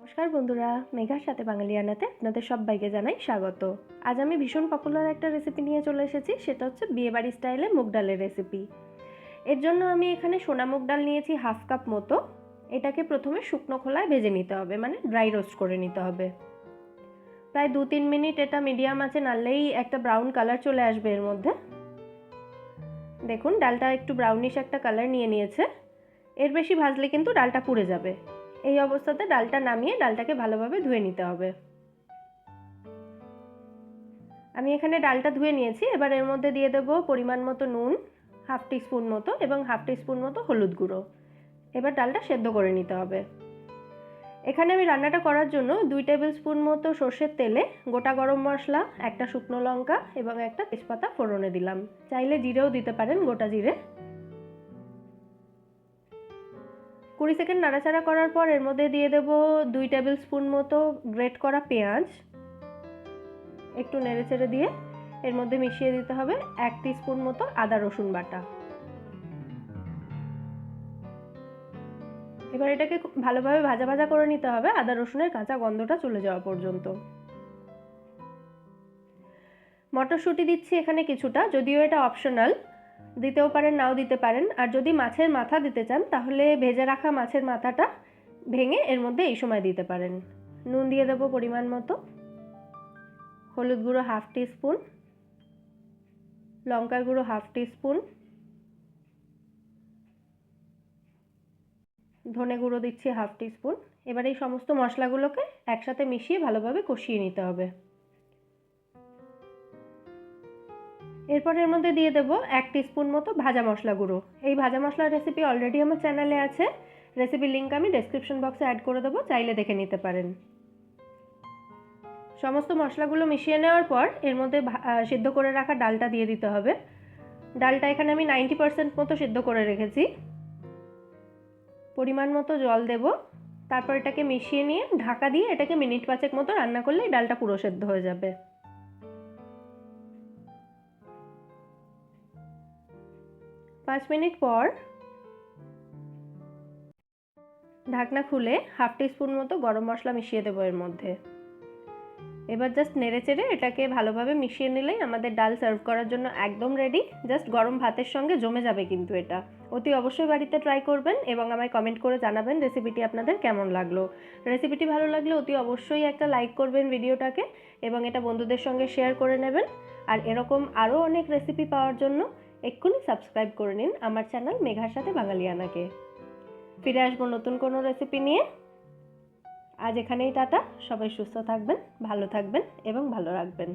নমস্কার বন্ধুরা, মেঘার সাথে বাঙালিয়ানাতে আপনাদের সবাইকে জানাই স্বাগত। আজ আমি ভীষণ পপুলার একটা রেসিপি নিয়ে চলে এসেছি, সেটা হচ্ছে বিয়েবাড়ি স্টাইলে মুগ ডালের রেসিপি। এর জন্য আমি এখানে সোনা মুগ ডাল নিয়েছি হাফ কাপ মতো। এটাকে প্রথমে শুকনো খোলায় ভেজে নিতে হবে, মানে ড্রাই রোস্ট করে নিতে হবে। প্রায় 2-3 মিনিট এটা মিডিয়াম আঁচে নাড়লেই একটা ব্রাউন কালার চলে আসবে এর মধ্যে। দেখুন ডালটা একটু ব্রাউনিশ একটা কালার নিয়ে নিয়েছে। এর বেশি ভাজলে কিন্তু ডালটা পুড়ে যাবে। এই অবস্থাতে ডালটা নামিয়ে ডালটাকে ভালোভাবে ধুয়ে নিতে হবে। আমি এখানে ডালটা ধুয়ে নিয়েছি। এবার এর মধ্যে দিয়ে দেব পরিমাণ মতো নুন, হাফ টিস্পুন মতো, এবং হাফ টিস্পুন মতো হলুদ গুঁড়ো। এবার ডালটা সেদ্ধ করে নিতে হবে। এখানে আমি রান্নাটা করার জন্য 2 টেবিল স্পুন মতো সর্ষের তেলে গোটা গরম মশলা, একটা শুকনো লঙ্কা এবং একটা তেজপাতা ফোড়নে দিলাম। চাইলে জিরেও দিতে পারেন, গোটা জিরে। 20 সেকেন্ড নাড়াচাড়া করার পর এর মধ্যে দিয়ে দেব 2 টেবিল স্পুন মতো গ্রেট করা পেঁয়াজ। একটু নেড়েচেড়ে দিয়ে এর মধ্যে মিশিয়ে দিতে হবে 1 টিস্পুন মতো আদা রসুন বাটা। এবার এটাকে ভালোভাবে ভাজা ভাজা করে নিতে হবে, আদা রসুনের কাঁচা গন্ধটা চলে যাওয়া পর্যন্ত। মটরশুঁটি দিচ্ছি এখানে কিছুটা, যদিও এটা অপশনাল, দিতেও পারেন নাও দিতে পারেন। আর যদি মাছের মাথা দিতে চান তাহলে ভেজে রাখা মাছের মাথাটা ভেঙে এর মধ্যে এই সময় দিতে পারেন। নুন দিয়ে দেবো পরিমাণ মতো, হলুদ গুঁড়ো হাফ টিস্পুন, লঙ্কার গুঁড়ো হাফ টিস্পুন, ধনে গুঁড়ো দিচ্ছি হাফ টিস্পুন। এবার এই সমস্ত মশলাগুলোকে একসাথে মিশিয়ে ভালোভাবে কষিয়ে নিতে হবে। এরপর এর মধ্যে দিয়ে দেবো 1 টিস্পুন মতো ভাজা মশলা গুঁড়ো। এই ভাজা মশলার রেসিপি অলরেডি আমার চ্যানেলে আছে, রেসিপির লিঙ্ক আমি ডেসক্রিপশন বক্সে অ্যাড করে দেবো, চাইলে দেখে নিতে পারেন। সমস্ত মশলাগুলো মিশিয়ে নেওয়ার পর এর মধ্যে সিদ্ধ করে রাখা ডালটা দিয়ে দিতে হবে। ডালটা এখানে আমি 90% মতো সিদ্ধ করে রেখেছি। পরিমাণ মতো জল দেব, তারপর এটাকে মিশিয়ে নিয়ে ঢাকা দিয়ে এটাকে মিনিট 5 মতো রান্না করলেই ডালটা পুরো সেদ্ধ হয়ে যাবে। পাঁচ মিনিট পর ঢাকনা খুলে হাফ টিস্পুন মতো গরম মশলা মিশিয়ে দেবো এর মধ্যে। এবার জাস্ট নেড়েচেড়ে এটাকে ভালোভাবে মিশিয়ে নিলেই আমাদের ডাল সার্ভ করার জন্য একদম রেডি। জাস্ট গরম ভাতের সঙ্গে জমে যাবে কিন্তু এটা। অতি অবশ্যই বাড়িতে ট্রাই করবেন এবং আমায় কমেন্ট করে জানাবেন রেসিপিটি আপনাদের কেমন লাগলো। রেসিপিটি ভালো লাগলে অতি অবশ্যই একটা লাইক করবেন ভিডিওটাকে এবং এটা বন্ধুদের সঙ্গে শেয়ার করে নেবেন। আর এরকম আরও অনেক রেসিপি পাওয়ার জন্য এক্ষুনি সাবস্ক্রাইব করে নিন আমার চ্যানেল মেঘার সাথে বাঙালিয়ানাকে। ফিরে আসবো নতুন কোনো রেসিপি নিয়ে। আজ এখানেই টাটা। সবাই সুস্থ থাকবেন, ভালো থাকবেন এবং ভালো রাখবেন।